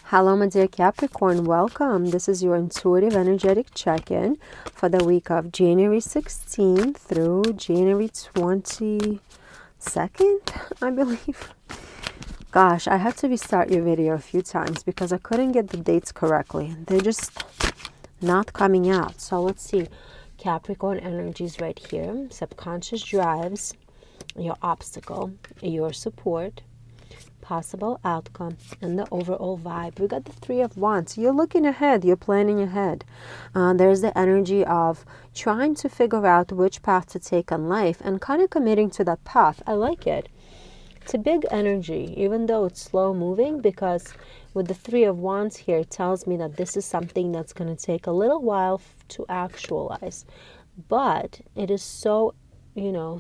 Hello, my dear Capricorn. Welcome. This is your intuitive energetic check-in for the week of January 16th through January 22nd, I believe. Gosh, I had to restart your video a few times because I couldn't get the dates correctly. They're just not coming out. So let's see. Capricorn energies right here. Subconscious drives, your obstacle, your support, possible outcome, and the overall vibe. We got the Three of Wands. You're looking ahead. You're planning ahead. There's the energy of trying to figure out which path to take in life and kind of committing to that path. I like it. It's a big energy, even though it's slow moving, because with the Three of Wands here, it tells me that this is something that's going to take a little while to actualize. But it is so,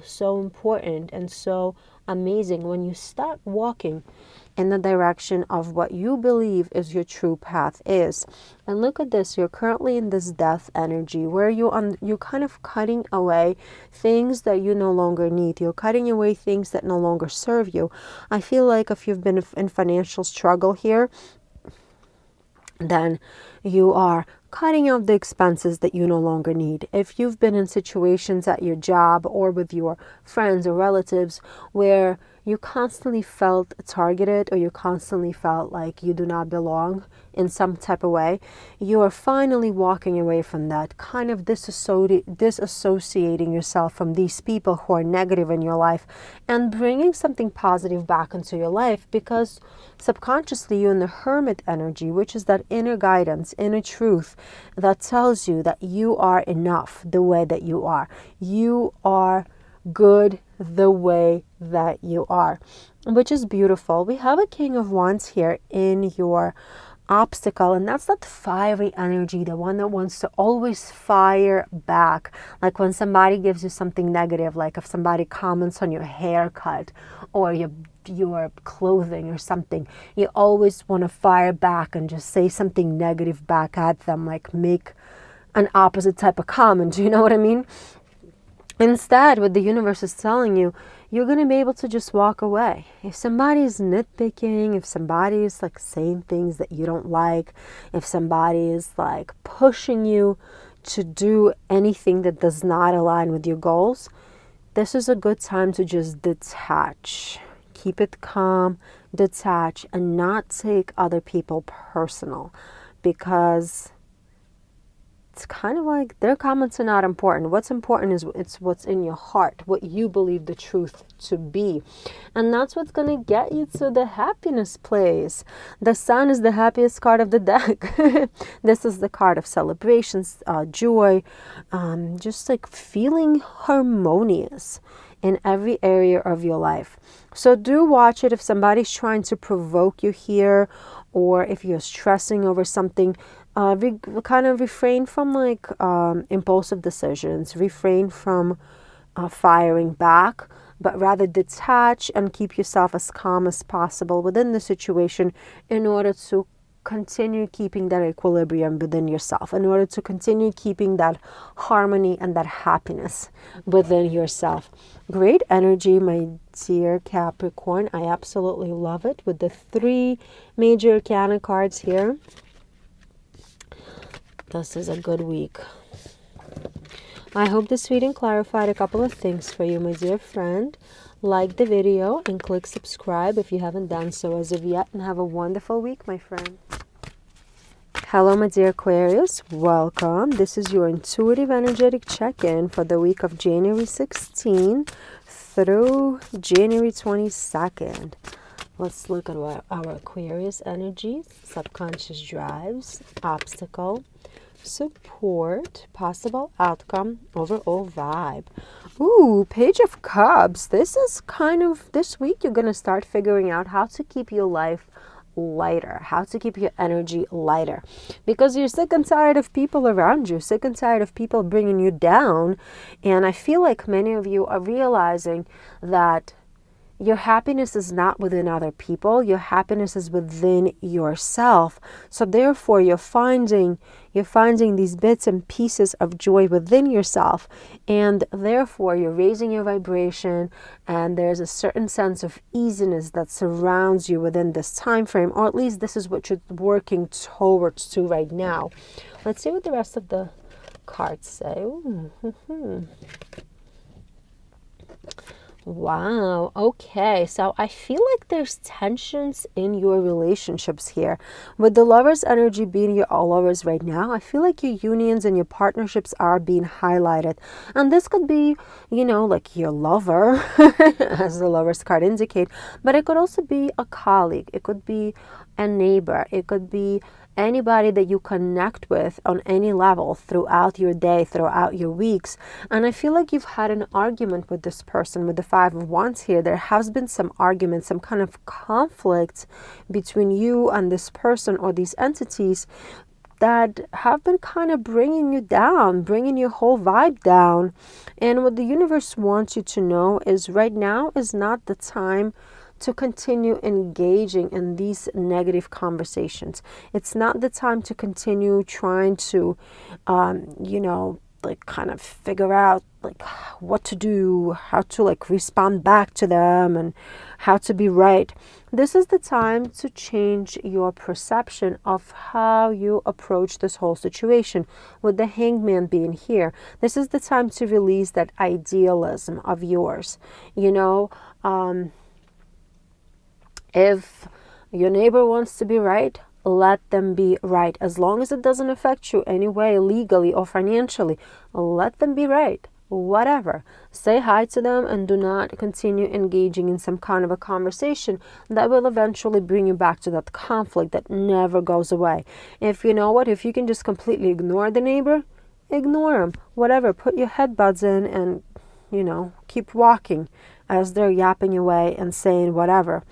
so important and so amazing when you start walking in the direction of what you believe is your true path is. And look at this, you're currently in this death energy where you're kind of cutting away things that you no longer need. You're cutting away things that no longer serve you. I feel like if you've been in financial struggle here, then you are cutting out the expenses that you no longer need. If you've been in situations at your job or with your friends or relatives where you constantly felt targeted or you constantly felt like you do not belong in some type of way, you are finally walking away from that, kind of disassociating yourself from these people who are negative in your life and bringing something positive back into your life, because subconsciously you're in the Hermit energy, which is that inner guidance, inner truth that tells you that you are enough the way that you are. You are good the way that you are, which is beautiful. We have a King of Wands here in your obstacle, and that's that fiery energy, the one that wants to always fire back. Like when somebody gives you something negative, like if somebody comments on your haircut or your clothing or something, you always want to fire back and just say something negative back at them, like make an opposite type of comment. You know what I mean? Instead, what the universe is telling you, you're going to be able to just walk away. If somebody's nitpicking, if somebody is like saying things that you don't like, if somebody is like pushing you to do anything that does not align with your goals, this is a good time to just detach. Keep it calm, detach, and not take other people personal, because it's kind of like their comments are not important. What's important is it's what's in your heart, what you believe the truth to be. And that's what's going to get you to the happiness place. The Sun is the happiest card of the deck. This is the card of celebrations, joy, just like feeling harmonious in every area of your life. So do watch it if somebody's trying to provoke you here, or if you're stressing over something. Kind of refrain from like impulsive decisions, refrain from firing back, but rather detach and keep yourself as calm as possible within the situation in order to continue keeping that equilibrium within yourself, in order to continue keeping that harmony and that happiness within yourself. Great energy, my dear Capricorn. I absolutely love it with the 3 major arcana cards here. This is a good week. I hope this reading clarified a couple of things for you, my dear friend. Like the video and click subscribe if you haven't done so as of yet, and have a wonderful week, my friend. Hello, my dear Aquarius. Welcome. This is your intuitive energetic check-in for the week of January 16th through January 22nd. Let's look at our Aquarius energies, subconscious drives, obstacle, support, possible outcome, overall vibe. Ooh, Page of Cups. This is kind of, this week you're going to start figuring out how to keep your life lighter, how to keep your energy lighter, because you're sick and tired of people around you, sick and tired of people bringing you down. And I feel like many of you are realizing that your happiness is not within other people. Your happiness is within yourself. So therefore, you're finding these bits and pieces of joy within yourself. And therefore, you're raising your vibration, and there's a certain sense of easiness that surrounds you within this time frame, or at least this is what you're working towards to right now. Let's see what the rest of the cards say. Wow. Okay. So I feel like there's tensions in your relationships here. With the Lovers energy being your Lovers right now, I feel like your unions and your partnerships are being highlighted. And this could be, like your lover, as the Lovers card indicate, but it could also be a colleague. It could be a neighbor. It could be anybody that you connect with on any level throughout your day, throughout your weeks. And I feel like you've had an argument with this person. With the Five of Wands here, there has been some argument, some kind of conflict between you and this person or these entities that have been kind of bringing you down, bringing your whole vibe down. And what the universe wants you to know is right now is not the time to continue engaging in these negative conversations. It's not the time to continue trying to, kind of figure out what to do, how to respond back to them, and how to be right. This is the time to change your perception of how you approach this whole situation. With the Hangman being here, this is the time to release that idealism of yours. If your neighbor wants to be right, let them be right. As long as it doesn't affect you anyway, legally or financially, let them be right. Whatever. Say hi to them and do not continue engaging in some kind of a conversation that will eventually bring you back to that conflict that never goes away. If you can just completely ignore the neighbor, ignore them. Whatever. Put your headbuds in and, keep walking as they're yapping away and saying whatever.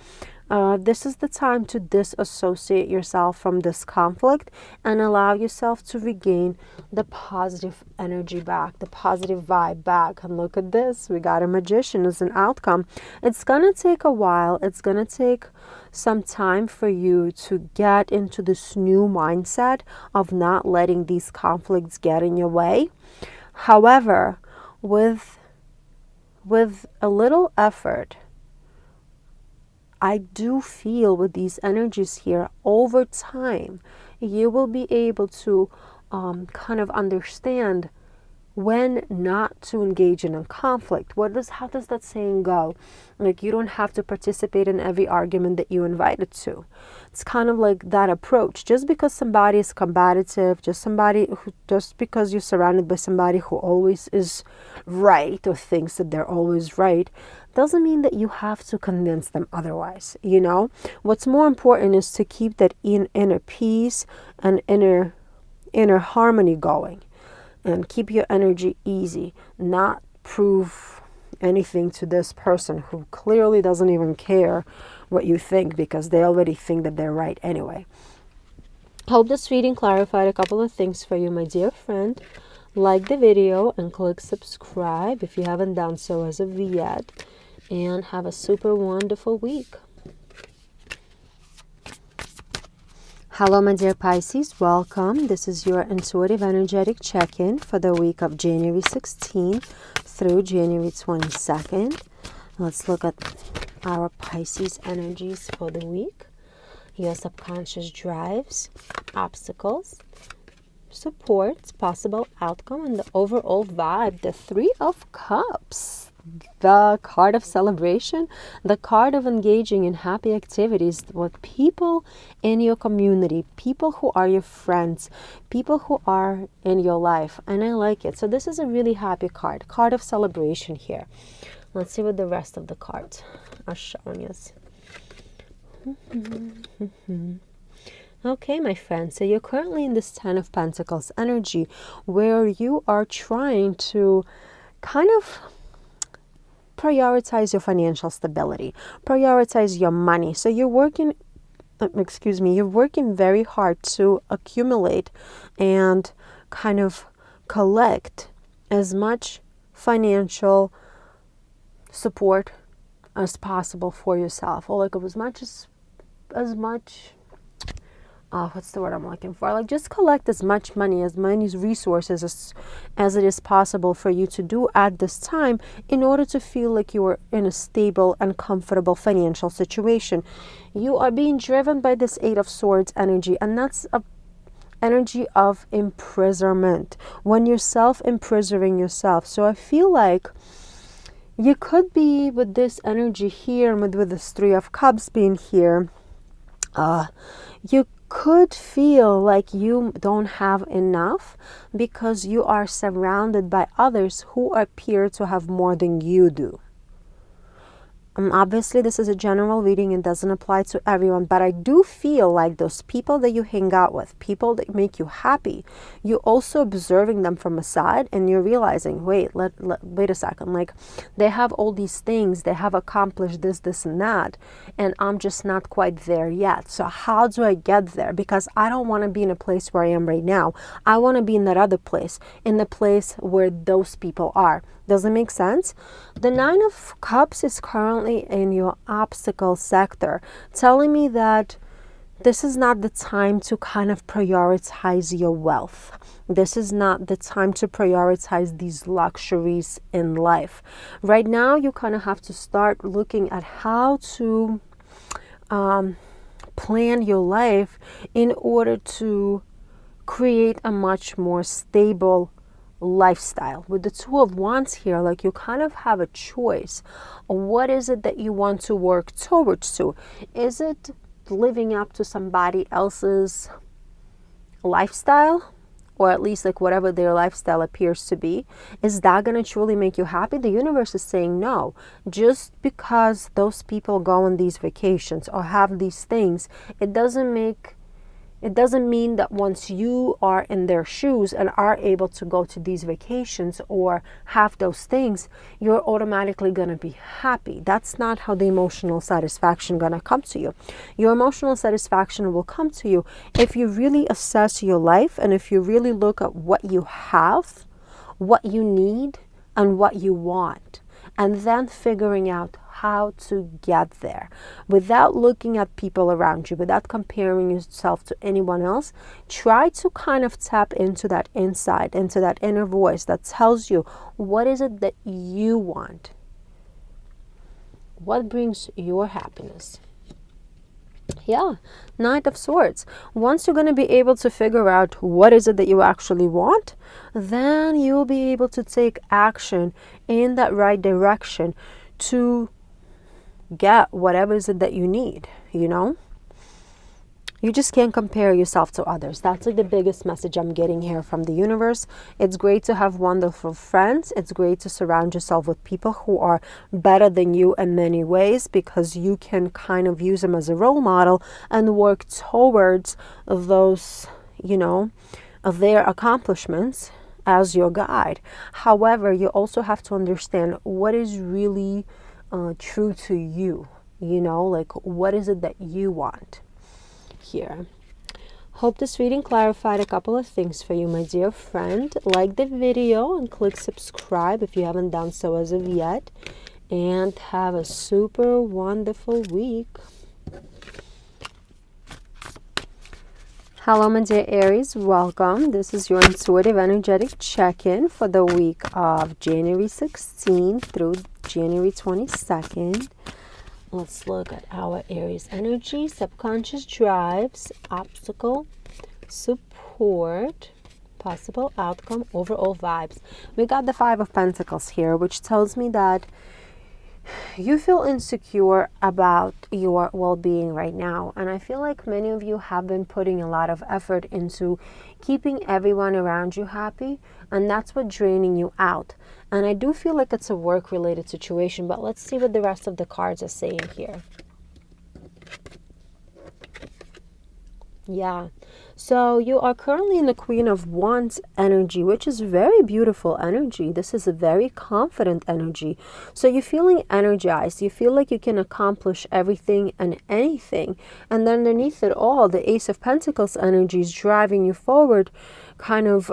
This is the time to disassociate yourself from this conflict and allow yourself to regain the positive energy back, the positive vibe back. And look at this. We got a Magician as an outcome. It's going to take a while. It's going to take some time for you to get into this new mindset of not letting these conflicts get in your way. However, with a little effort, I do feel with these energies here, over time, you will be able to kind of understand when not to engage in a conflict. How does that saying go? You don't have to participate in every argument that you're invited to. It's kind of like that approach. Just because somebody is combative, just because you're surrounded by somebody who always is right or thinks that they're always right, doesn't mean that you have to convince them otherwise. What's more important is to keep that inner peace and inner harmony going. And keep your energy easy, not prove anything to this person who clearly doesn't even care what you think because they already think that they're right anyway. Hope this reading clarified a couple of things for you, my dear friend. Like the video and click subscribe if you haven't done so as of yet. And have a super wonderful week. Hello, my dear Pisces. Welcome. This is your intuitive energetic check-in for the week of January 16th through January 22nd. Let's look at our Pisces energies for the week. Your subconscious drives, obstacles, supports, possible outcome, and the overall vibe. The Three of Cups. The card of celebration, the card of engaging in happy activities with people in your community, people who are your friends, people who are in your life. And I like it. So this is a really happy card of celebration here. Let's see what the rest of the cards are showing us. Okay, my friends, so you're currently in this Ten of Pentacles energy where you are trying to kind of prioritize your financial stability, prioritize your money. So you're working very hard to accumulate and kind of collect as much financial support as possible for yourself, or like as much what's the word I'm looking for? Like, just collect as much money, as many resources as it is possible for you to do at this time in order to feel like you are in a stable and comfortable financial situation. You are being driven by this Eight of Swords energy, and that's a energy of imprisonment, when you're self-imprisoning yourself. So I feel like you could be with this energy here, with this Three of Cups being here, you could feel like you don't have enough because you are surrounded by others who appear to have more than you do. Obviously, this is a general reading and doesn't apply to everyone, but I do feel like those people that you hang out with, people that make you happy, you're also observing them from aside, and you're realizing, wait a second, like, they have all these things, they have accomplished this and that, and I'm just not quite there yet. So how do I get there? Because I don't want to be in a place where I am right now. I want to be in that other place, in the place where those people are. Does it make sense? The Nine of Cups is currently in your obstacle sector, telling me that this is not the time to kind of prioritize your wealth. This is not the time to prioritize these luxuries in life. Right now, you kind of have to start looking at how to plan your life in order to create a much more stable lifestyle. With the Two of Wands here, like, you kind of have a choice. What is it that you want to work towards to? Is it living up to somebody else's lifestyle, or at least like whatever their lifestyle appears to be? Is that going to truly make you happy? The universe is saying no. Just because those people go on these vacations or have these things, it doesn't mean that once you are in their shoes and are able to go to these vacations or have those things, you're automatically going to be happy. That's not how the emotional satisfaction going to come to you. Your emotional satisfaction will come to you if you really assess your life, and if you really look at what you have, what you need, and what you want, and then figuring out how to get there without looking at people around you, without comparing yourself to anyone else. Try to kind of tap into that inside, into that inner voice that tells you what is it that you want, what brings your happiness. Yeah, Knight of Swords. Once you're going to be able to figure out what is it that you actually want, then you'll be able to take action in that right direction to get whatever is it that you need, you know? You just can't compare yourself to others. That's like the biggest message I'm getting here from the universe. It's great to have wonderful friends. It's great to surround yourself with people who are better than you in many ways, because you can kind of use them as a role model and work towards those, you know, their accomplishments as your guide. However, you also have to understand what is really true to you, you know, like, what is it that you want here. Hope this reading clarified a couple of things for you, my dear friend. Like the video and click subscribe if you haven't done so as of yet, and have a super wonderful week. Hello, my dear Aries, welcome. This is your intuitive energetic check-in for the week of January 16th through January 22nd. Let's look at our Aries energy, subconscious drives, obstacle, support, possible outcome, overall vibes. We got the Five of Pentacles here, which tells me that you feel insecure about your well-being right now. And I feel like many of you have been putting a lot of effort into keeping everyone around you happy, and that's what's draining you out. And I do feel like it's a work-related situation, but let's see what the rest of the cards are saying here. Yeah, so you are currently in the Queen of Wands energy, which is very beautiful energy. This is a very confident energy. So you're feeling energized. You feel like you can accomplish everything and anything. And then underneath it all, the Ace of Pentacles energy is driving you forward, kind of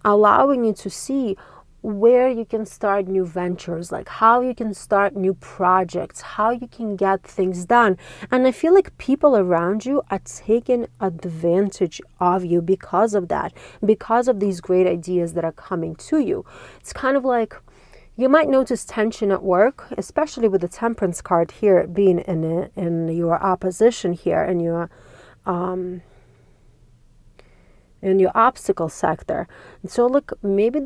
allowing you to see where you can start new ventures, like how you can start new projects, how you can get things done. And I feel like people around you are taking advantage of you because of that, because of these great ideas that are coming to you. It's kind of like you might notice tension at work, especially with the Temperance card here being in your opposition here, in your obstacle sector. And so look, maybe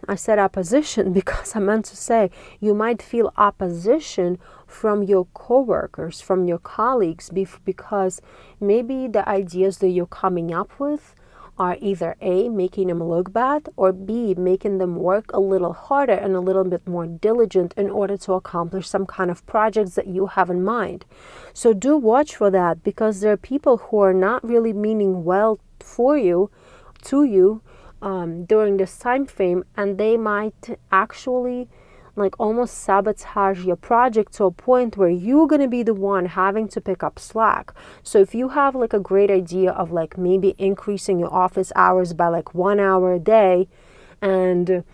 I said opposition because I meant to say you might feel opposition from your coworkers, from your colleagues, because maybe the ideas that you're coming up with are either A, making them look bad, or B, making them work a little harder and a little bit more diligent in order to accomplish some kind of projects that you have in mind. So do watch for that, because there are people who are not really meaning well to you during this time frame, and they might actually like almost sabotage your project to a point where you're going to be the one having to pick up slack. So if you have like a great idea of like maybe increasing your office hours by like 1 hour a day, and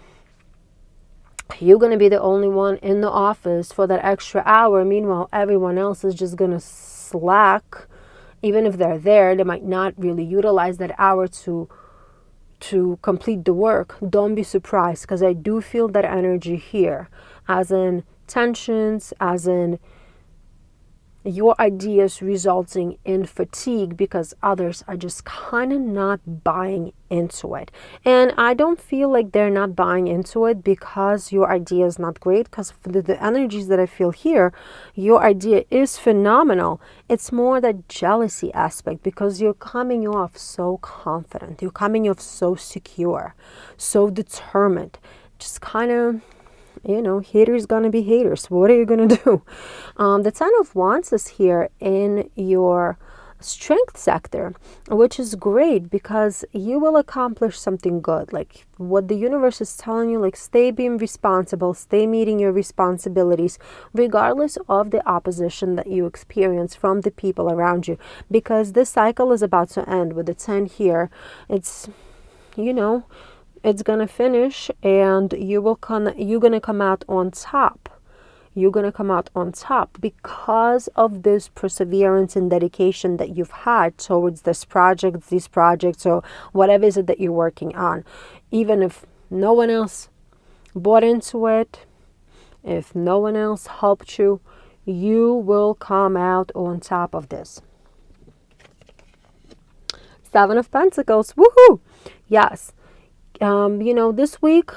you're going to be the only one in the office for that extra hour, meanwhile everyone else is just going to slack. Even if they're there, they might not really utilize that hour to complete the work. Don't be surprised, because I do feel that energy here, as in tensions, as in your ideas resulting in fatigue because others are just kind of not buying into it. And I don't feel like they're not buying into it because your idea is not great, because for the energies that I feel here, your idea is phenomenal. It's more that jealousy aspect, because you're coming off so confident, you're coming off so secure, so determined, just kind of, haters gonna be haters. What are you gonna do? The Ten of Wands is here in your strength sector, which is great because you will accomplish something good. Like what the universe is telling you, like stay being responsible, stay meeting your responsibilities, regardless of the opposition that you experience from the people around you, because this cycle is about to end with the 10 here. It's, it's gonna finish, and you're gonna come out on top. You're gonna come out on top because of this perseverance and dedication that you've had towards these projects, or whatever is it that you're working on. Even if no one else bought into it, if no one else helped you, you will come out on top of this. Seven of Pentacles, woohoo! Yes. This week,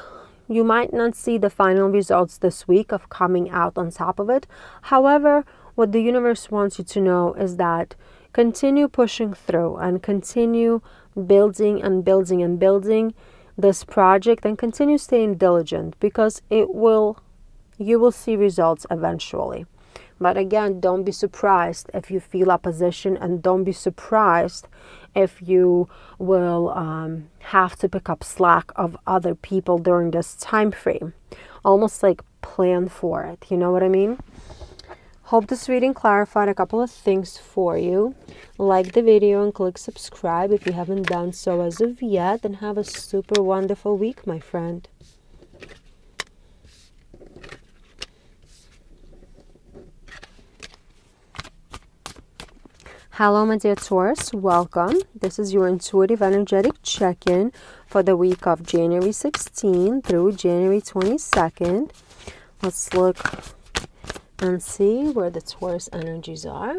you might not see the final results this week of coming out on top of it. However, what the universe wants you to know is that continue pushing through and continue building and building and building this project, and continue staying diligent, because you will see results eventually. But again, don't be surprised if you feel opposition, and don't be surprised if you will have to pick up slack of other people during this time frame. Almost like plan for it. You know what I mean? Hope this reading clarified a couple of things for you. Like the video and click subscribe if you haven't done so as of yet. And have a super wonderful week, my friend. Hello, my dear Taurus. Welcome. This is your intuitive energetic check-in for the week of January 16 through January 22nd. Let's look and see where the Taurus energies are.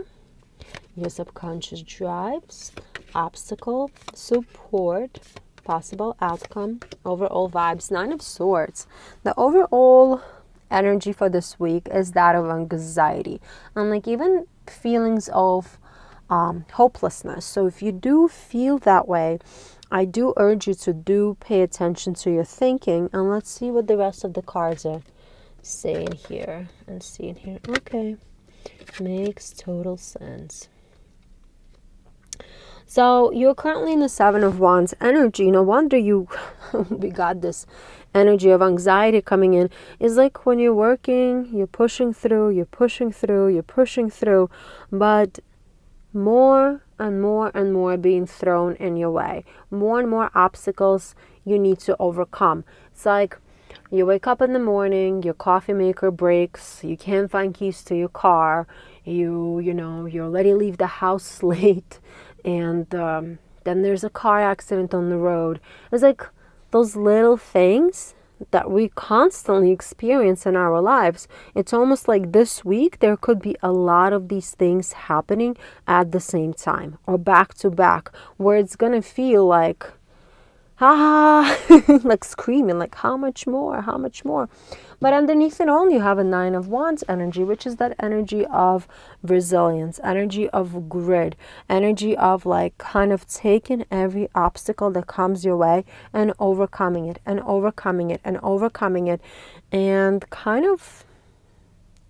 Your subconscious drives, obstacle, support, possible outcome, overall vibes, Nine of Swords. The overall energy for this week is that of anxiety, and like even feelings of hopelessness. So if you do feel that way, I do urge you to pay attention to your thinking. And let's see what the rest of the cards are saying here and seeing here. Okay, makes total sense. So you're currently in the Seven of Wands energy. No wonder we got this energy of anxiety coming in. It's like when you're working, you're pushing through, but more and more and more being thrown in your way. More and more obstacles you need to overcome. It's like You wake up in the morning, your coffee maker breaks, you can't find keys to your car, you already leave the house late, and then there's a car accident on the road. It's like those little things that we constantly experience in our lives. It's almost like this week there could be a lot of these things happening at the same time or back to back, where it's gonna feel like like screaming, like how much more, how much more. But underneath it all, you have a Nine of Wands energy, which is that energy of resilience, energy of grit, energy of like kind of taking every obstacle that comes your way and overcoming it and overcoming it and overcoming it, and kind of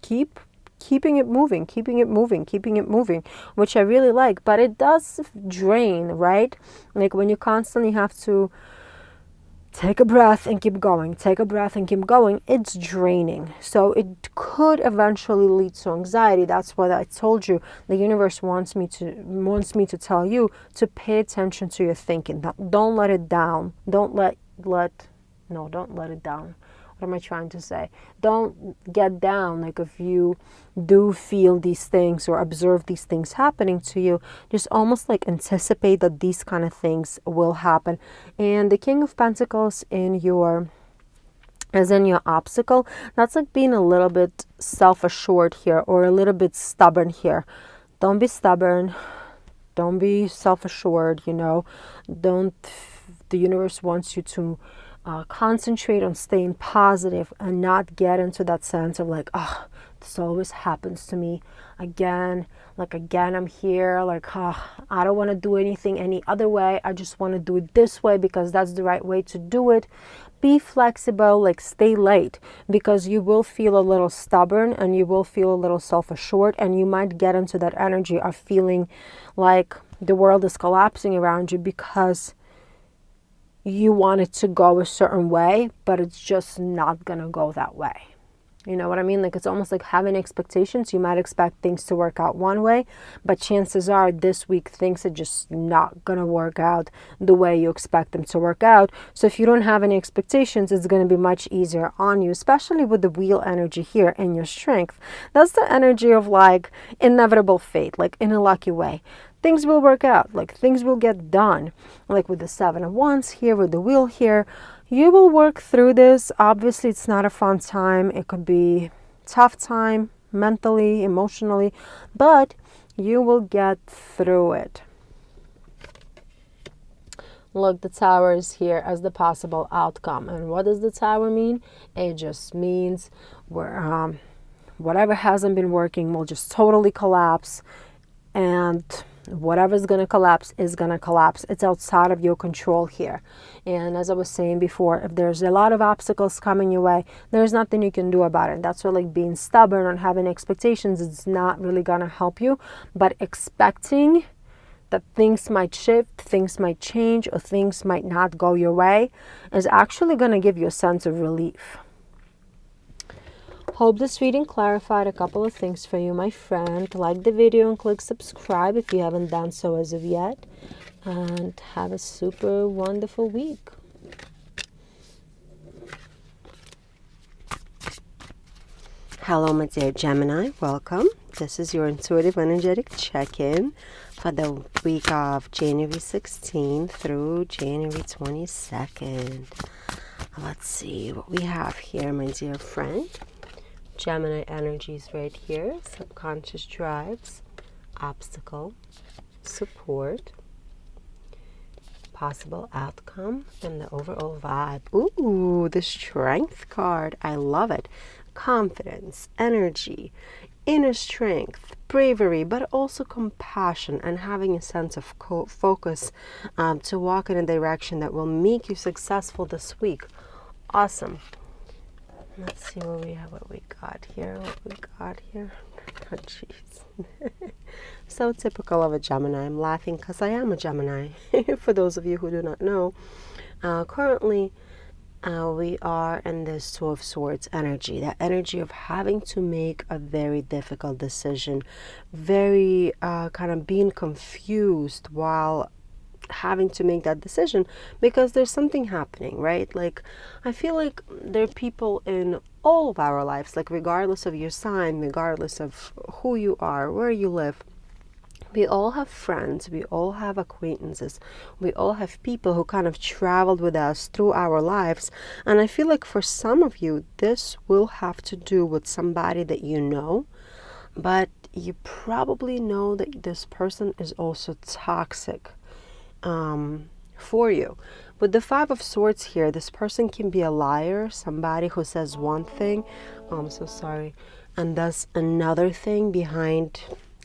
keeping it moving, keeping it moving, keeping it moving, which I really like. But it does drain, right? Like when you constantly have to take a breath and keep going, take a breath and keep going, it's draining. So it could eventually lead to anxiety. That's what I told you. The universe wants me to tell you to pay attention to your thinking. Don't let it down. Don't let it down. What am I trying to say? Don't get down. Like if you do feel these things or observe these things happening to you, just almost like anticipate that these kind of things will happen. And the King of Pentacles in your obstacle, that's like being a little bit self-assured here or a little bit stubborn here. Don't be stubborn. Don't be self-assured, The universe wants you to concentrate on staying positive and not get into that sense of like, oh, this always happens to me again. Like again, I'm here. Like, oh, I don't want to do anything any other way. I just want to do it this way because that's the right way to do it. Be flexible, like stay late, because you will feel a little stubborn and you will feel a little self-assured, and you might get into that energy of feeling like the world is collapsing around you because you want it to go a certain way, but it's just not gonna go that way. You know what I mean? Like it's almost like having expectations. You might expect things to work out one way, but chances are this week things are just not gonna work out the way you expect them to work out. So if you don't have any expectations, it's gonna be much easier on you, especially with the wheel energy here in your strength. That's the energy of like inevitable fate, like in a lucky way. Things will work out, like things will get done. Like with the Seven of Wands here, with the wheel here, you will work through this. Obviously, it's not a fun time. It could be tough time mentally, emotionally, but you will get through it. Look, the Tower is here as the possible outcome. And what does the Tower mean? It just means whatever hasn't been working will just totally collapse, and whatever's going to collapse is going to collapse. It's outside of your control here. And as I was saying before, if there's a lot of obstacles coming your way, there's nothing you can do about it. That's why like being stubborn and having expectations is not really going to help you. But expecting that things might shift, things might change, or things might not go your way is actually going to give you a sense of relief. Hope this reading clarified a couple of things for you, my friend. Like the video and click subscribe if you haven't done so as of yet. And have a super wonderful week. Hello, my dear Gemini. Welcome. This is your intuitive energetic check-in for the week of January 16th through January 22nd. Let's see what we have here, my dear friend. Gemini energies right here. Subconscious drives, obstacle, support, possible outcome, and the overall vibe. Ooh, the Strength card. I love it. Confidence, energy, inner strength, bravery, but also compassion and having a sense of focus to walk in a direction that will make you successful this week. Awesome. Let's see what we got here. Oh, jeez. So typical of a Gemini. I'm laughing because I am a Gemini. For those of you who do not know, currently we are in this Two of Swords energy. That energy of having to make a very difficult decision, very kind of being confused while having to make that decision because there's something happening, right? Like, I feel like there are people in all of our lives, like regardless of your sign, regardless of who you are, where you live, we all have friends, we all have acquaintances, we all have people who kind of traveled with us through our lives. And I feel like for some of you, this will have to do with somebody that you know, but you probably know that this person is also toxic for you. With the Five of Swords here, this person can be a liar, somebody who says one thing, oh, I'm so sorry, and does another thing behind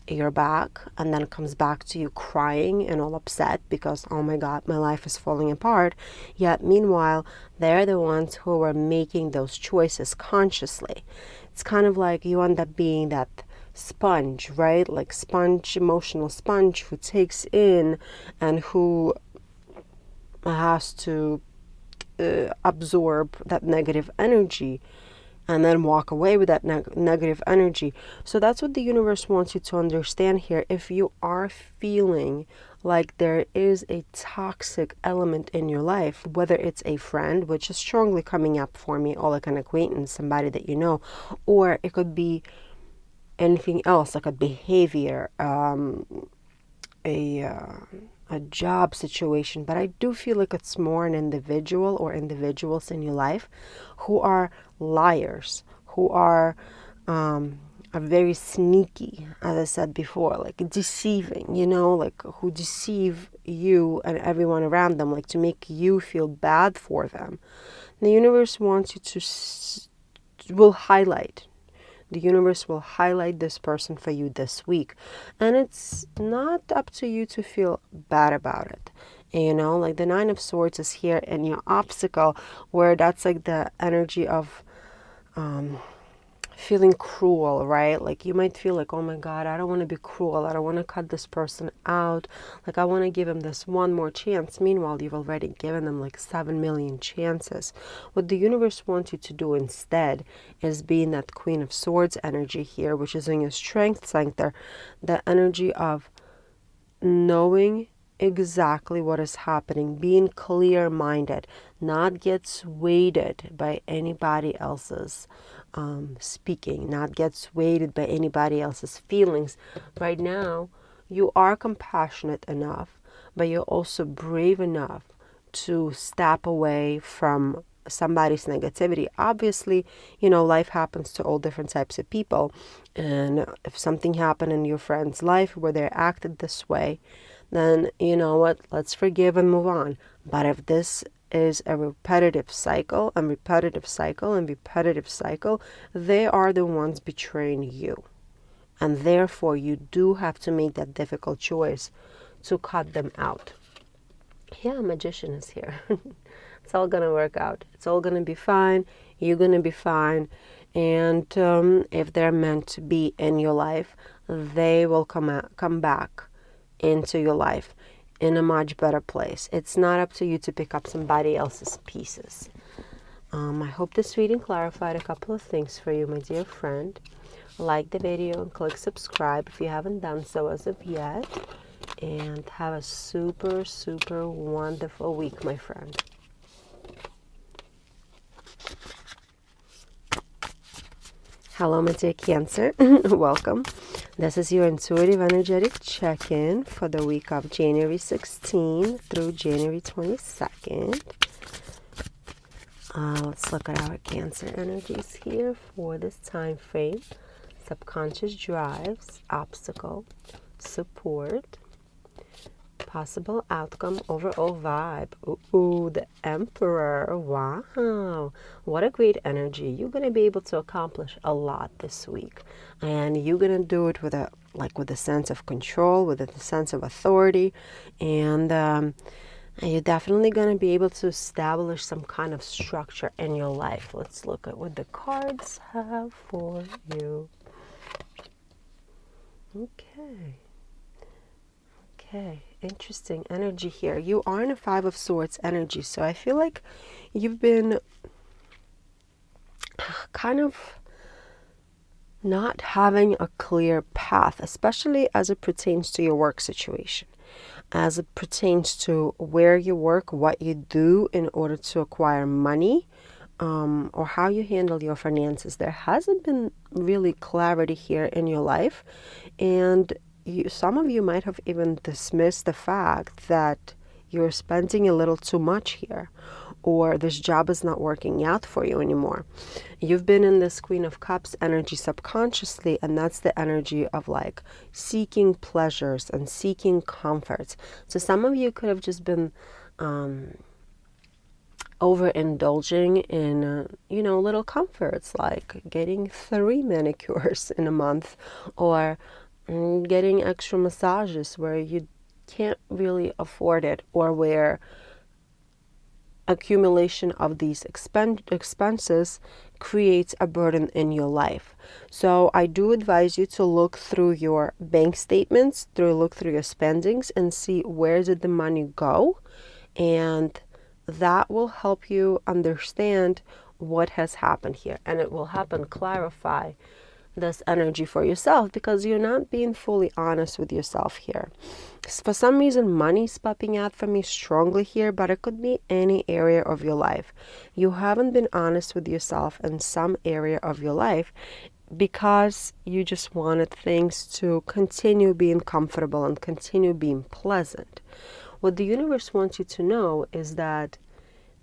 your back, and then comes back to you crying and all upset because, oh my God, my life is falling apart. Yet meanwhile, they're the ones who are making those choices consciously. It's kind of like you end up being that sponge, right? Like sponge, emotional sponge, who takes in and who has to absorb that negative energy and then walk away with that negative energy. So that's what the universe wants you to understand here. If you are feeling like there is a toxic element in your life, whether it's a friend, which is strongly coming up for me, or like an acquaintance, somebody that you know, or it could be anything else, like a behavior, a job situation, but I do feel like it's more an individual or individuals in your life who are liars, who are very sneaky, as I said before, like deceiving, you know, like who deceive you and everyone around them, like to make you feel bad for them. The universe wants you to, will highlight. The universe will highlight this person for you this week. And it's not up to you to feel bad about it. You know, like the Nine of Swords is here in your obstacle, where that's like the energy of feeling cruel, right? Like you might feel like, oh my God, I don't want to be cruel. I don't want to cut this person out. Like I want to give him this one more chance. Meanwhile, you've already given them like 7 million chances. What the universe wants you to do instead is being that Queen of Swords energy here, which is in your strength center, the energy of knowing exactly what is happening, being clear-minded, not get swayed by anybody else's speaking, not get swayed by anybody else's feelings. Right now, you are compassionate enough, but you're also brave enough to step away from somebody's negativity. Obviously, you know, life happens to all different types of people. And if something happened in your friend's life where they acted this way, then you know what, let's forgive and move on. But if this is a repetitive cycle and repetitive cycle and repetitive cycle, they are the ones betraying you. And therefore, you do have to make that difficult choice to cut them out. Yeah, Magician is here. It's all going to work out. It's all going to be fine. You're going to be fine. And if they're meant to be in your life, they will come back into your life in a much better place. It's not up to you to pick up somebody else's pieces. I hope this reading clarified a couple of things for you, my dear friend. Like the video and click subscribe if you haven't done so as of yet. And have a super, super wonderful week, my friend. Hello, my dear Cancer. Welcome. This is your intuitive energetic check-in for the week of January 16 through January 22nd. Let's look at our Cancer energies here for this time frame. Subconscious drives, obstacle, support, possible outcome, overall vibe. Ooh, the Emperor. Wow. What a great energy. You're going to be able to accomplish a lot this week. And you're going to do it with a sense of control, with a sense of authority. And you're definitely going to be able to establish some kind of structure in your life. Let's look at what the cards have for you. Okay, interesting energy here. You are in a Five of Swords energy, so I feel like you've been kind of not having a clear path, especially as it pertains to your work situation, as it pertains to where you work, what you do in order to acquire money, or how you handle your finances. There hasn't been really clarity here in your life, and some of you might have even dismissed the fact that you're spending a little too much here, or this job is not working out for you anymore. You've been in this Queen of Cups energy subconsciously, and that's the energy of like seeking pleasures and seeking comforts. So some of you could have just been overindulging in, little comforts like getting 3 manicures in a month, or getting extra massages where you can't really afford it, or where accumulation of these expenses creates a burden in your life. So I do advise you to look through your bank statements, look through your spendings, and see where did the money go, and that will help you understand what has happened here, and it will help and clarify this energy for yourself, because you're not being fully honest with yourself here. For some reason, money's popping out for me strongly here, but it could be any area of your life. You haven't been honest with yourself in some area of your life because you just wanted things to continue being comfortable and continue being pleasant. What the universe wants you to know is that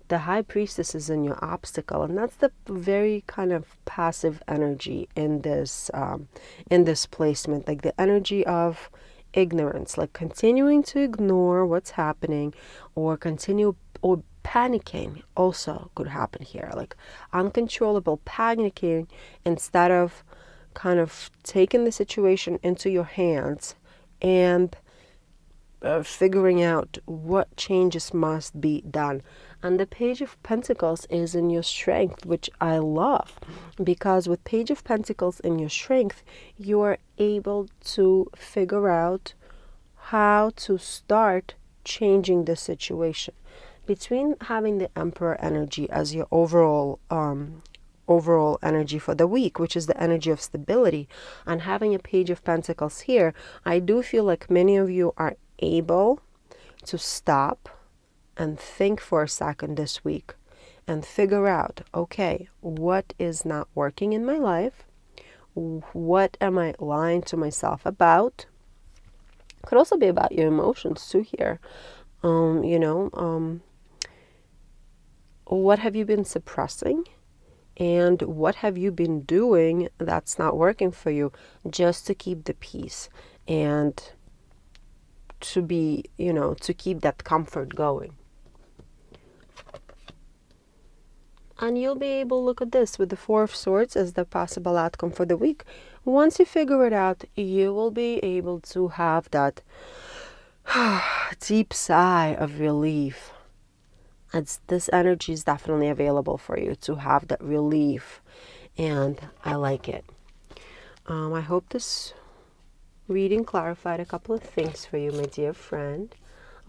the High Priestess is in your obstacle, and that's the very kind of passive energy in this placement, like the energy of ignorance, like continuing to ignore what's happening, or panicking also could happen here, like uncontrollable panicking instead of kind of taking the situation into your hands and figuring out what changes must be done. And the Page of Pentacles is in your strength, which I love, because with Page of Pentacles in your strength, you are able to figure out how to start changing the situation. Between having the Emperor energy as your overall energy for the week, which is the energy of stability, and having a Page of Pentacles here, I do feel like many of you are able to stop and think for a second this week and figure out, okay, what is not working in my life? What am I lying to myself about? Could also be about your emotions too here. What have you been suppressing? And what have you been doing that's not working for you just to keep the peace and to be, to keep that comfort going? And you'll be able to look at this with the Four of Swords as the possible outcome for the week. Once you figure it out, you will be able to have that deep sigh of relief. This energy is definitely available for you to have that relief, and I like it. I hope this reading clarified a couple of things for you, my dear friend.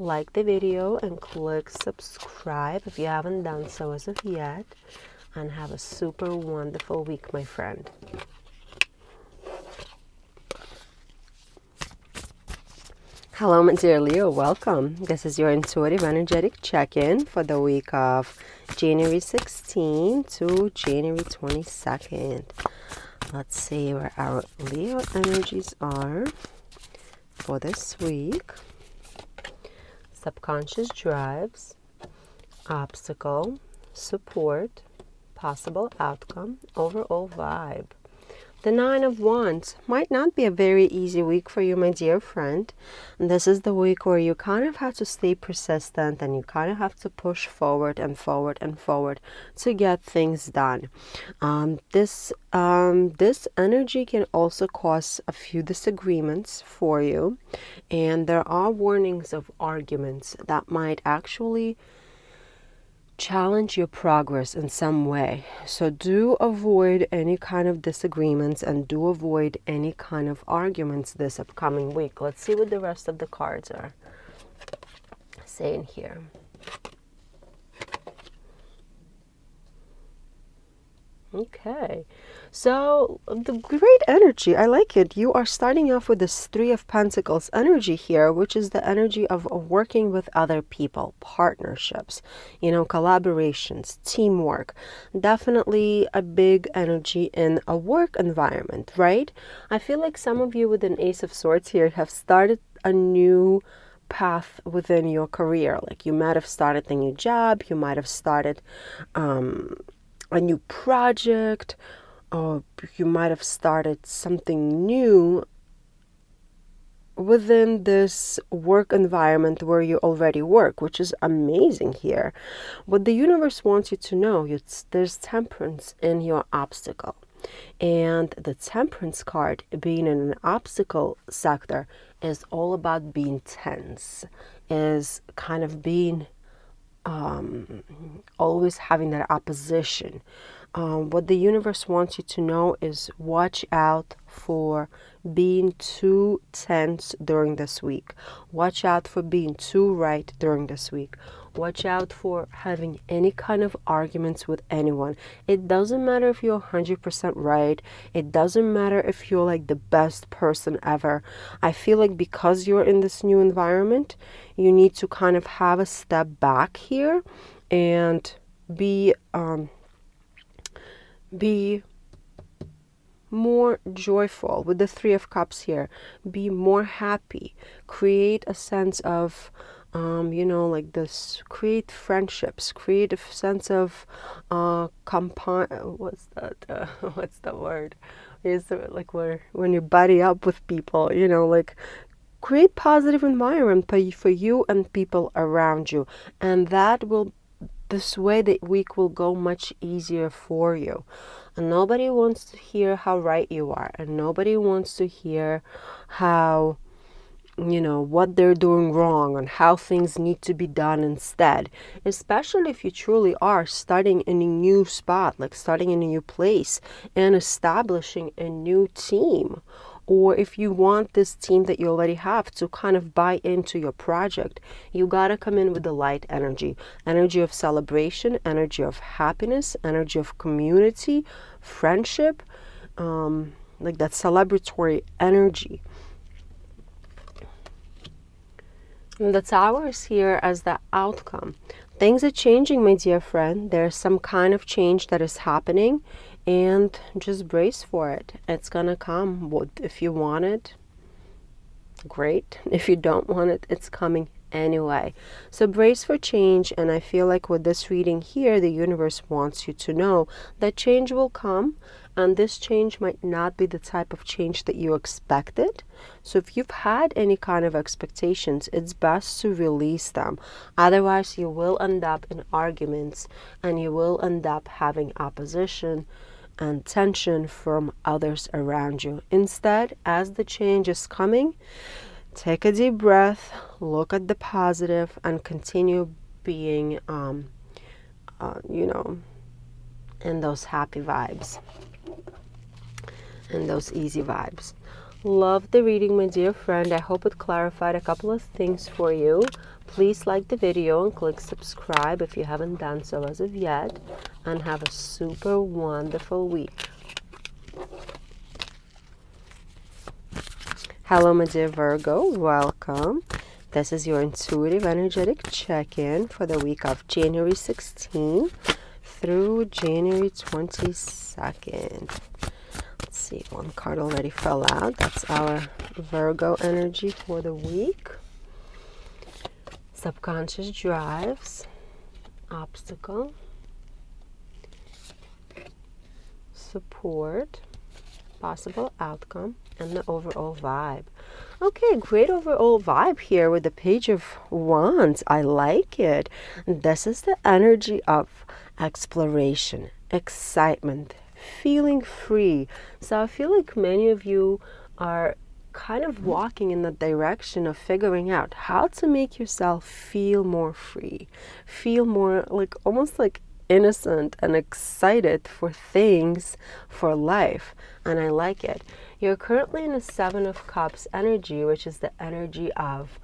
Like the video and click subscribe if you haven't done so as of yet, and have a super wonderful week, my friend. Hello, my dear Leo, welcome. This is your intuitive energetic check-in for the week of January 16 to January 22nd. Let's see where our Leo energies are for this week. Subconscious drives, obstacle, support, possible outcome, overall vibe. The Nine of Wands might not be a very easy week for you, my dear friend. This is the week where you kind of have to stay persistent, and you kind of have to push forward and forward and forward to get things done. This energy can also cause a few disagreements for you, and there are warnings of arguments that might actually challenge your progress in some way. So do avoid any kind of disagreements, and do avoid any kind of arguments this upcoming week. Let's see what the rest of the cards are saying here. Okay, so the great energy, I like it. You are starting off with this Three of Pentacles energy here, which is the energy of working with other people, partnerships, you know, collaborations, teamwork. Definitely a big energy in a work environment, right? I feel like some of you with an Ace of Swords here have started a new path within your career. Like you might have started a new job, you might have started a new project, or you might have started something new within this work environment where you already work, which is amazing here. What the universe wants you to know, there's temperance in your obstacle. And the temperance card, being in an obstacle sector, is all about being tense, is kind of being always having that opposition. What the universe wants you to know is watch out for being too tense during this week. Watch out for being too right during this week. Watch out for having any kind of arguments with anyone. It doesn't matter if you're 100% right. It doesn't matter if you're like the best person ever. I feel like because you're in this new environment, you need to kind of have a step back here and be more joyful with the Three of Cups here. Be more happy. Create a sense of you know, like this, create friendships, create a sense of what's that what's the word, is it like where when you buddy up with people, you know, like create positive environment for you and people around you, and that will, this way the week will go much easier for you. And nobody wants to hear how right you are, and nobody wants to hear how, you know, what they're doing wrong and how things need to be done instead. Especially if you truly are starting in a new spot, like starting in a new place and establishing a new team. Or if you want this team that you already have to kind of buy into your project, you gotta come in with the light energy. Energy of celebration, energy of happiness, energy of community, friendship, like that celebratory energy. And the Tower is here as the outcome. Things are changing, my dear friend. There's some kind of change that is happening, and just brace for it. It's gonna come. If you want it, great. If you don't want it, it's coming anyway. So brace for change, and I feel like with this reading here, the universe wants you to know that change will come, and this change might not be the type of change that you expected. So if you've had any kind of expectations, it's best to release them. Otherwise, you will end up in arguments, and you will end up having opposition and tension from others around you. Instead, as the change is coming, take a deep breath, look at the positive, and continue being, you know, in those happy vibes and those easy vibes. Love the reading, my dear friend. I hope it clarified a couple of things for you. Please like the video and click subscribe if you haven't done so as of yet. And have a super wonderful week. Hello, my dear Virgo. Welcome. This is your intuitive energetic check-in for the week of January 16 through January 22nd. Let's see, one card already fell out. That's our Virgo energy for the week. Subconscious drives, obstacle, support, possible outcome, and the overall vibe. Okay, great overall vibe here with the Page of Wands. I like it. This is the energy of exploration, excitement, feeling free. So I feel like many of you are kind of walking in the direction of figuring out how to make yourself feel more free, feel more like almost like innocent and excited for things, for life. And I like it. You're currently in a Seven of Cups energy, which is the energy of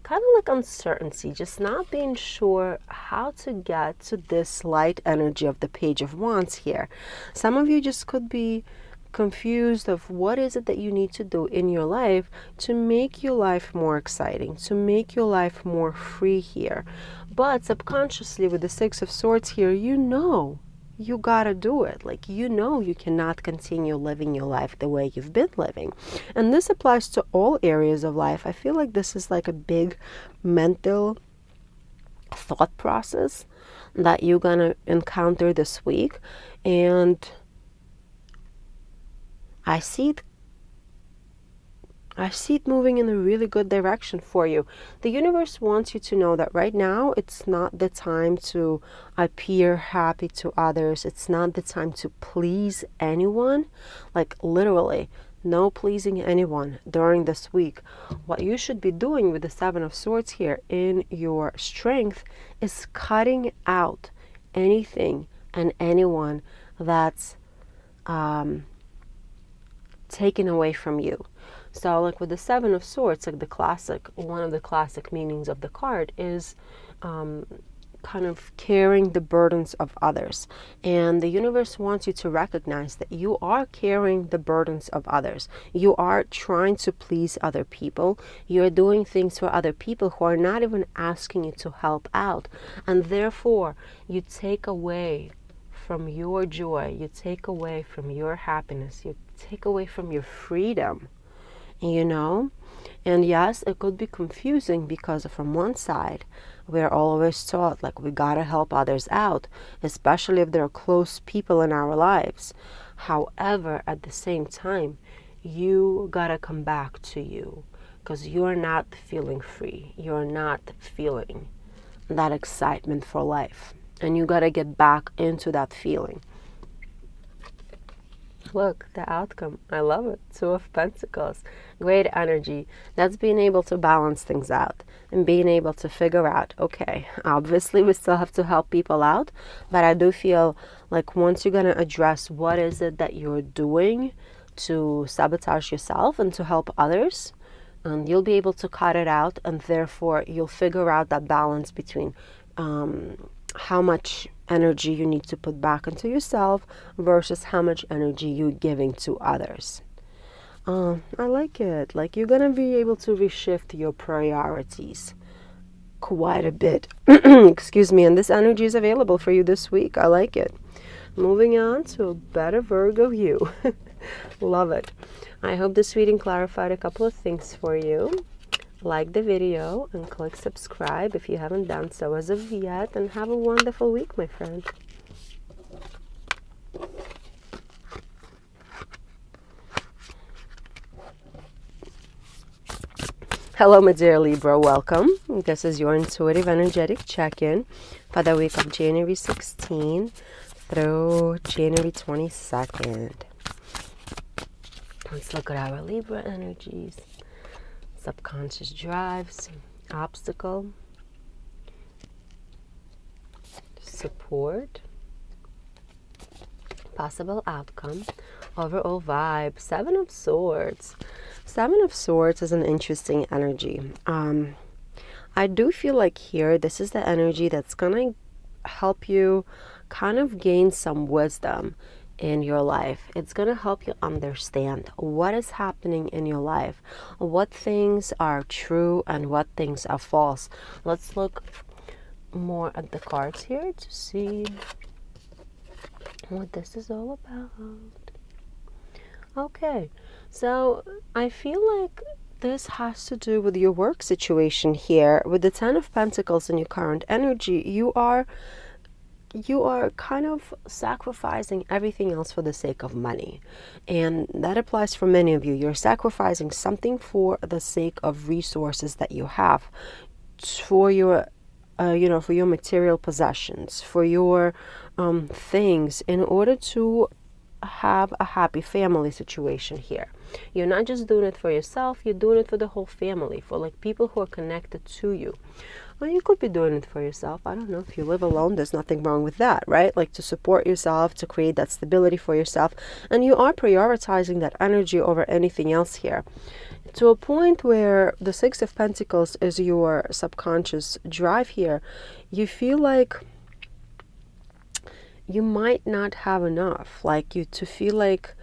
kind of like uncertainty, just not being sure how to get to this light energy of the Page of Wands here. Some of you just could be confused of what is it that you need to do in your life to make your life more exciting, to make your life more free here. But subconsciously with the Six of Swords here, you know you gotta do it. Like, you know you cannot continue living your life the way you've been living. And this applies to all areas of life. I feel like this is like a big mental thought process that you're gonna encounter this week. And I see it moving in a really good direction for you. The universe wants you to know that right now it's not the time to appear happy to others. It's not the time to please anyone. Like, literally, no pleasing anyone during this week. What you should be doing with the Seven of Swords here in your strength is cutting out anything and anyone that's taken away from you. So like with the Seven of Swords, like one of the classic meanings of the card is kind of carrying the burdens of others. And the universe wants you to recognize that you are carrying the burdens of others. You are trying to please other people. You're doing things for other people who are not even asking you to help out. And therefore, you take away from your joy, you take away from your happiness, you take away from your freedom, you know? And yes, it could be confusing because from one side, we're always taught like we gotta help others out, especially if they're close people in our lives. However, at the same time, you gotta come back to you because you're not feeling free. You're not feeling that excitement for life. And you got to get back into that feeling. Look, the outcome. I love it. Two of Pentacles. Great energy. That's being able to balance things out and being able to figure out, okay, obviously we still have to help people out, but I do feel like once you're going to address what is it that you're doing to sabotage yourself and to help others, and you'll be able to cut it out, and therefore you'll figure out that balance between how much energy you need to put back into yourself versus how much energy you're giving to others. I like it. Like, you're going to be able to reshift your priorities quite a bit. Excuse me. And this energy is available for you this week. I like it. Moving on to a better Virgo you. Love it. I hope this reading clarified a couple of things for you. Like the video and click subscribe if you haven't done so as of yet, and have a wonderful week, my friend. Hello, my dear Libra, welcome. This is your intuitive energetic check-in for the week of January 16 through January 22nd. Let's look at our Libra energies. Subconscious drives, obstacle, support, possible outcome, overall vibe. Seven of Swords. Seven of Swords is an interesting energy. I do feel like here, this is the energy that's gonna help you kind of gain some wisdom in your life. It's going to help you understand what is happening in your life, what things are true and what things are false. Let's look more at the cards here to see what this is all about. Okay, so I feel like this has to do with your work situation here. With the Ten of Pentacles in your current energy, you are kind of sacrificing everything else for the sake of money. And that applies for many of you. You're sacrificing something for the sake of resources that you have, for your, for your material possessions, for your things, in order to have a happy family situation here. You're not just doing it for yourself, you're doing it for the whole family, for like people who are connected to you. Well, you could be doing it for yourself. I don't know. If you live alone, there's nothing wrong with that, right? Like to support yourself, to create that stability for yourself. And you are prioritizing that energy over anything else here. to a point where the Six of Pentacles is your subconscious drive here. You feel like you might not have enough, like you to feel like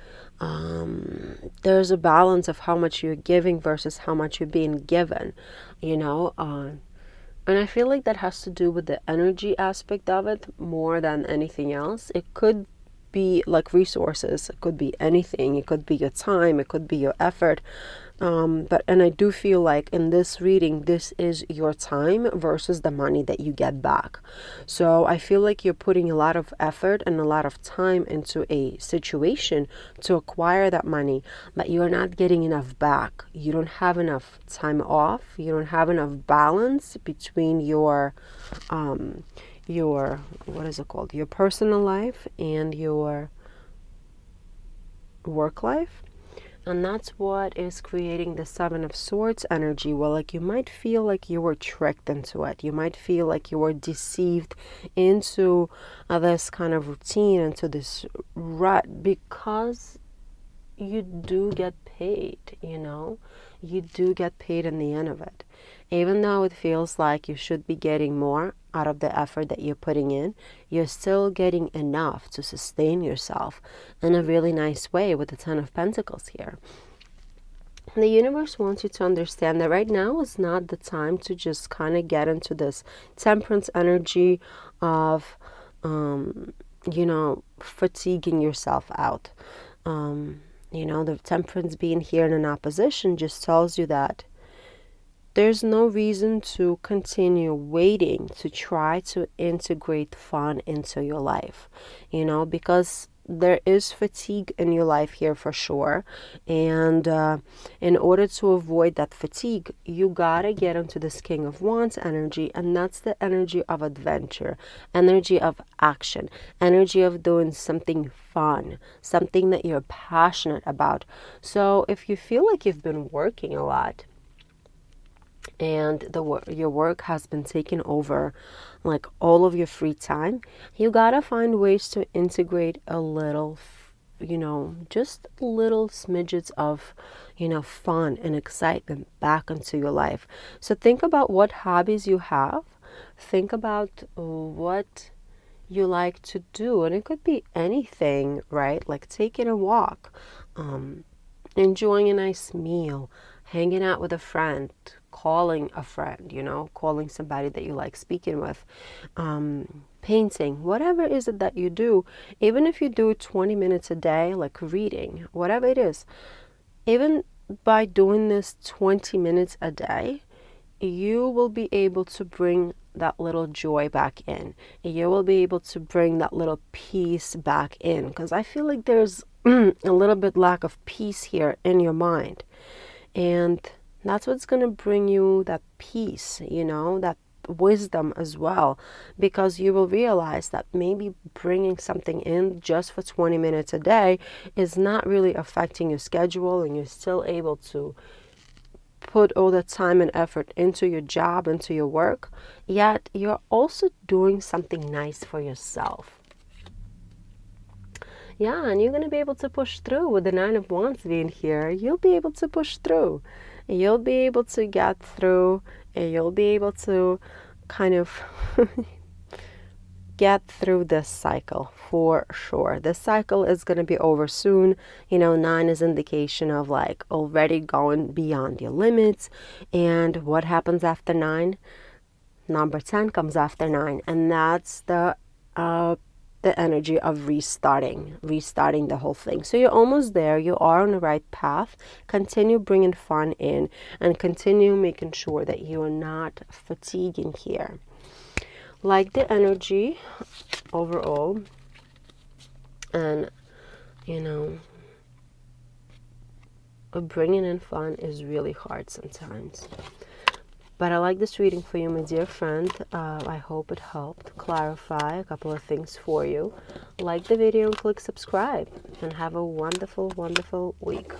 there's a balance of how much you're giving versus how much you're being given, you know. And I feel like that has to do with the energy aspect of it more than anything else. It could be like resources, it could be anything, it could be your time, it could be your effort. And I do feel like in this reading, this is your time versus the money that you get back. So I feel like you're putting a lot of effort and a lot of time into a situation to acquire that money, but you're not getting enough back. You don't have enough time off. You don't have enough balance between your what is it called? Your personal life and your work life. And that's what is creating the Seven of Swords energy. Well, like you might feel like you were tricked into it. You might feel like you were deceived into this kind of routine, into this rut, because you do get paid, you know. You do get paid in the end of it. Even though it feels like you should be getting more out of the effort that you're putting in, you're still getting enough to sustain yourself in a really nice way with the Ten of Pentacles here. The universe wants you to understand that right now is not the time to just kind of get into this temperance energy of, you know, fatiguing yourself out. You know, the temperance being here in an opposition just tells you that there's no reason to continue waiting to try to integrate fun into your life, you know, because there is fatigue in your life here for sure. And in order to avoid that fatigue, you gotta get into this King of Wands energy, and that's the energy of adventure, energy of action, energy of doing something fun, something that you're passionate about. So if you feel like you've been working a lot, and your work has been taking over like all of your free time, you gotta find ways to integrate a little, you know, just little smidgets of, you know, fun and excitement back into your life. So think about what hobbies you have. Think about what you like to do, and it could be anything, right? Like taking a walk, enjoying a nice meal, hanging out with a friend, calling a friend, you know, calling somebody that you like speaking with, painting, whatever is it that you do. Even if you do 20 minutes a day, like reading, whatever it is, even by doing this 20 minutes a day, you will be able to bring that little joy back in. You will be able to bring that little peace back in, because I feel like there's a little bit lack of peace here in your mind. And that's what's going to bring you that peace, you know, that wisdom as well, because you will realize that maybe bringing something in just for 20 minutes a day is not really affecting your schedule, and you're still able to put all the time and effort into your job, into your work, yet you're also doing something nice for yourself. Yeah, and you're going to be able to push through with the Nine of Wands being here. You'll be able to push through. You'll be able to get through, and you'll be able to kind of get through this cycle for sure. This cycle is going to be over soon. You know, 9 is indication of like already going beyond your limits. And what happens after 9? Number 10 comes after 9, and that's the energy of restarting the whole thing. So you're almost there. You are on the right path. Continue bringing fun in, and continue making sure that you are not fatiguing here. Like the energy overall, and you know, bringing in fun is really hard sometimes. But I like this reading for you, my dear friend. I hope it helped clarify a couple of things for you. Like the video and click subscribe, and have a wonderful, wonderful week.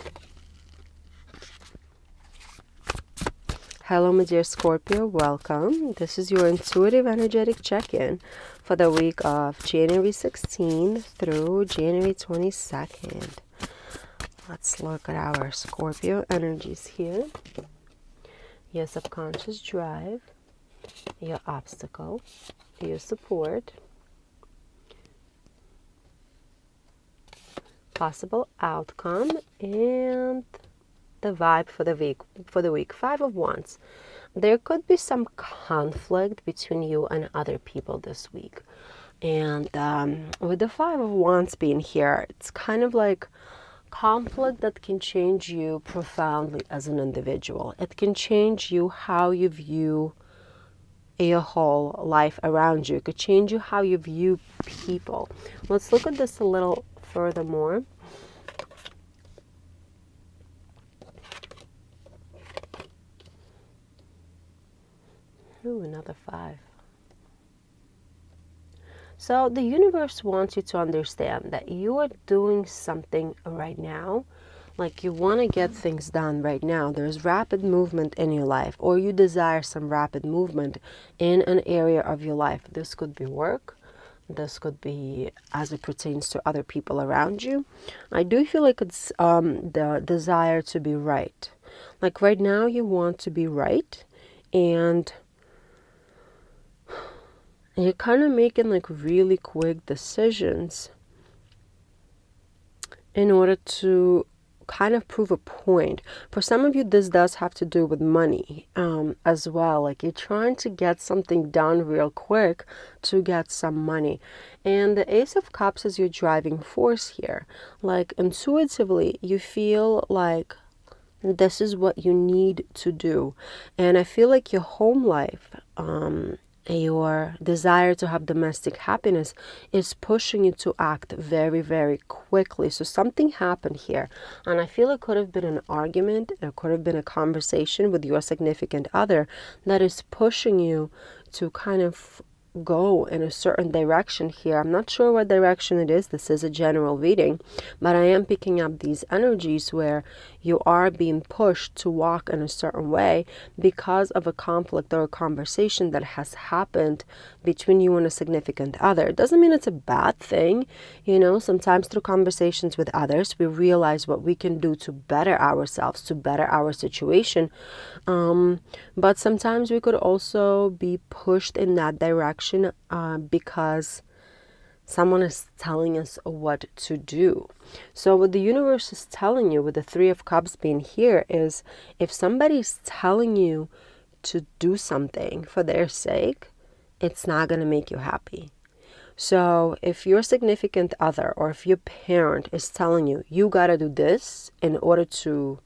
Hello, my dear Scorpio. Welcome. This is your intuitive energetic check-in for the week of January 16th through January 22nd. Let's look at our Scorpio energies here. Your subconscious drive, your obstacle, your support, possible outcome, and the vibe for the week. Five of Wands. There could be some conflict between you and other people this week. And with the Five of Wands being here, it's kind of like conflict that can change you profoundly as an individual. It can change you how you view your whole life around you. It could change you how you view people. Let's look at this a little furthermore. Ooh, another 5. So the universe wants you to understand that you are doing something right now. Like you want to get things done right now. There's rapid movement in your life, or you desire some rapid movement in an area of your life. This could be work. This could be as it pertains to other people around you. I do feel like it's the desire to be right. Like right now you want to be right, and you're kind of making like really quick decisions in order to kind of prove a point. For some of you, this does have to do with money as well. Like you're trying to get something done real quick to get some money. And the Ace of Cups is your driving force here. Like intuitively, you feel like this is what you need to do. And I feel like your home life, your desire to have domestic happiness is pushing you to act very, very quickly. So something happened here. And I feel it could have been an argument. It could have been a conversation with your significant other that is pushing you to kind of go in a certain direction here. I'm not sure what direction it is. This is a general reading, but I am picking up these energies where you are being pushed to walk in a certain way because of a conflict or a conversation that has happened between you and a significant other. It doesn't mean it's a bad thing. You know, sometimes through conversations with others, we realize what we can do to better ourselves, to better our situation. But sometimes we could also be pushed in that direction because someone is telling us what to do. So what the universe is telling you with the Three of Cups being here is if somebody's telling you to do something for their sake, it's not going to make you happy. So if your significant other or if your parent is telling you, you got to do this in order to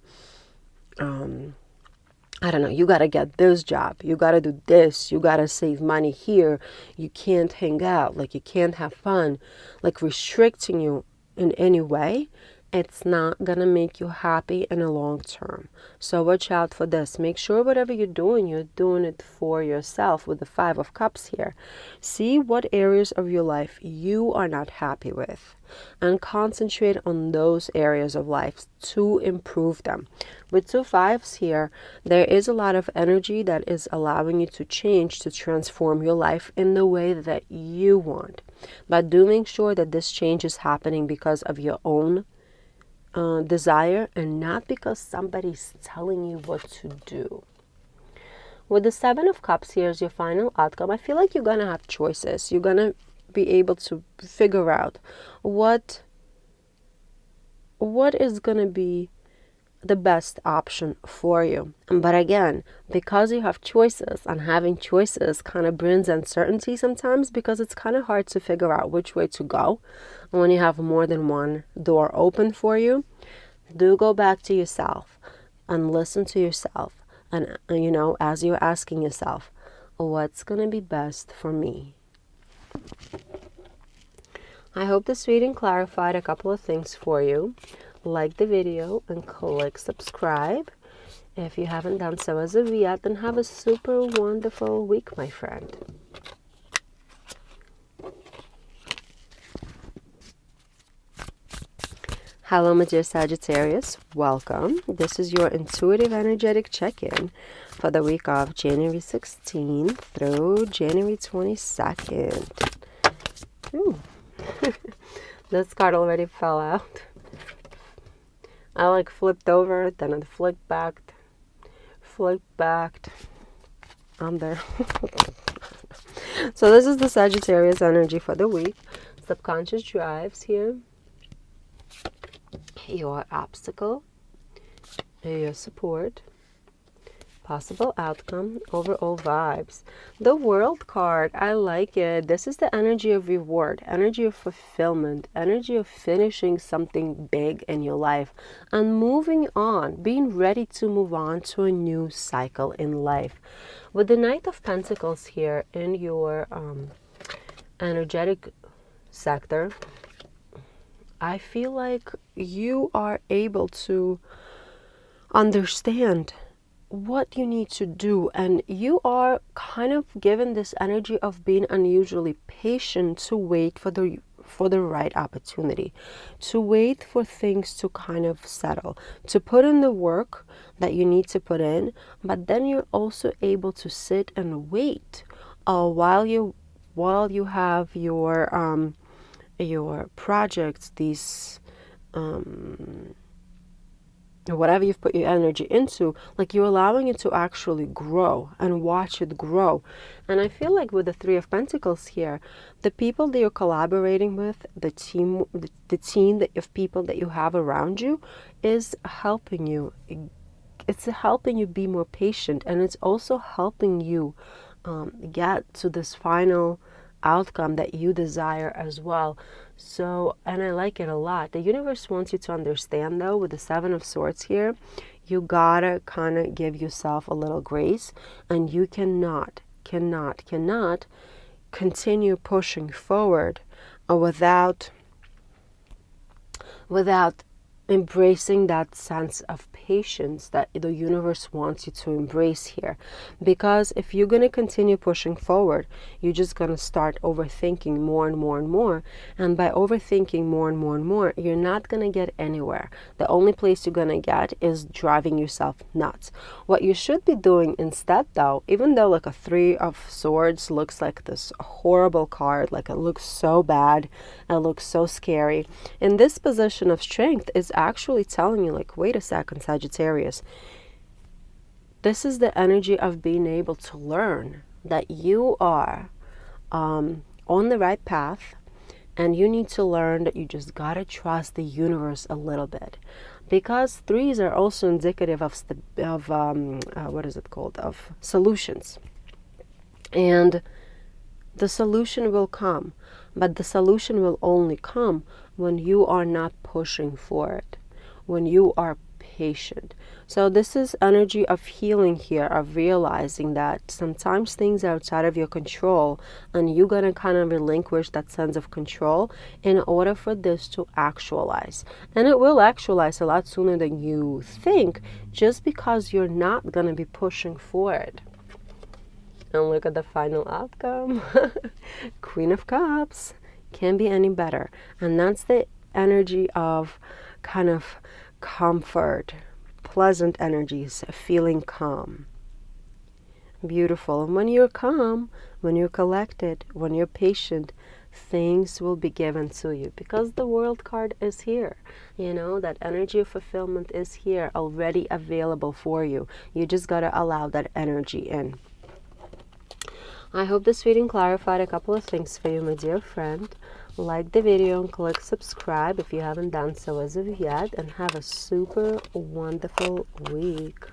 I don't know, you got to get this job, you got to do this, you got to save money here, you can't hang out, like you can't have fun, like restricting you in any way, it's not going to make you happy in the long term. So watch out for this. Make sure whatever you're doing it for yourself with the Five of Cups here. See what areas of your life you are not happy with and concentrate on those areas of life to improve them. With two fives here, there is a lot of energy that is allowing you to change, to transform your life in the way that you want. But do make sure that this change is happening because of your own desire and not because somebody's telling you what to do. With the Seven of Cups, here's your final outcome. I feel like you're going to have choices. You're going to be able to figure out what is going to be the best option for you. But again, because you have choices, and having choices kind of brings uncertainty sometimes because it's kind of hard to figure out which way to go when you have more than one door open for you. Do go back to yourself and listen to yourself. And, you know, as you're asking yourself, what's going to be best for me? I hope this reading clarified a couple of things for you. Like the video and click subscribe. If you haven't done so as of yet, then have a super wonderful week, my friend. Hello, my dear Sagittarius. Welcome. This is your intuitive energetic check-in for the week of January 16th through January 22nd. Ooh. This card already fell out. I like flipped over, then it flipped back. I'm there. So this is the Sagittarius energy for the week. Subconscious drives here. Your obstacle. Your support. Possible outcome, overall vibes. The World card, I like it. This is the energy of reward, energy of fulfillment, energy of finishing something big in your life and moving on, being ready to move on to a new cycle in life. With the Knight of Pentacles here in your energetic sector, I feel like you are able to understand what you need to do, and you are kind of given this energy of being unusually patient to wait for the right opportunity, to wait for things to kind of settle, to put in the work that you need to put in, but then you're also able to sit and wait while you have your projects, these whatever you've put your energy into, like you're allowing it to actually grow and watch it grow. And I feel like with the Three of Pentacles here, the people that you're collaborating with, the team of people that you have around you is helping you. It's helping you be more patient, and it's also helping you get to this final outcome that you desire as well. So, and I like it a lot. The universe wants you to understand, though, with the Seven of Swords here, you gotta kind of give yourself a little grace, and you cannot continue pushing forward without embracing that sense of patience that the universe wants you to embrace here. Because if you're going to continue pushing forward, you're just going to start overthinking more and more and more. And by overthinking more and more and more, you're not going to get anywhere. The only place you're going to get is driving yourself nuts. What you should be doing instead, though, even though like a Three of Swords looks like this horrible card, like it looks so bad, it looks so scary, in this position of strength is actually telling you, like, wait a second, Sagittarius, this is the energy of being able to learn that you are on the right path, and you need to learn that you just gotta trust the universe a little bit, because threes are also indicative of what is it called, of solutions, and the solution will come, but the solution will only come when you are not pushing for it, when you are patient. So this is energy of healing here, of realizing that sometimes things are outside of your control, and you're going to kind of relinquish that sense of control in order for this to actualize. And it will actualize a lot sooner than you think, just because you're not going to be pushing for it. And look at the final outcome. Queen of Cups. Can't be any better. And that's the energy of kind of comfort, pleasant energies, feeling calm. Beautiful. And when you're calm, when you're collected, when you're patient, things will be given to you, because the World card is here. You know, that energy of fulfillment is here, already available for you. You just got to allow that energy in. I hope this reading clarified a couple of things for you, my dear friend. Like the video and click subscribe if you haven't done so as of yet, and have a super wonderful week.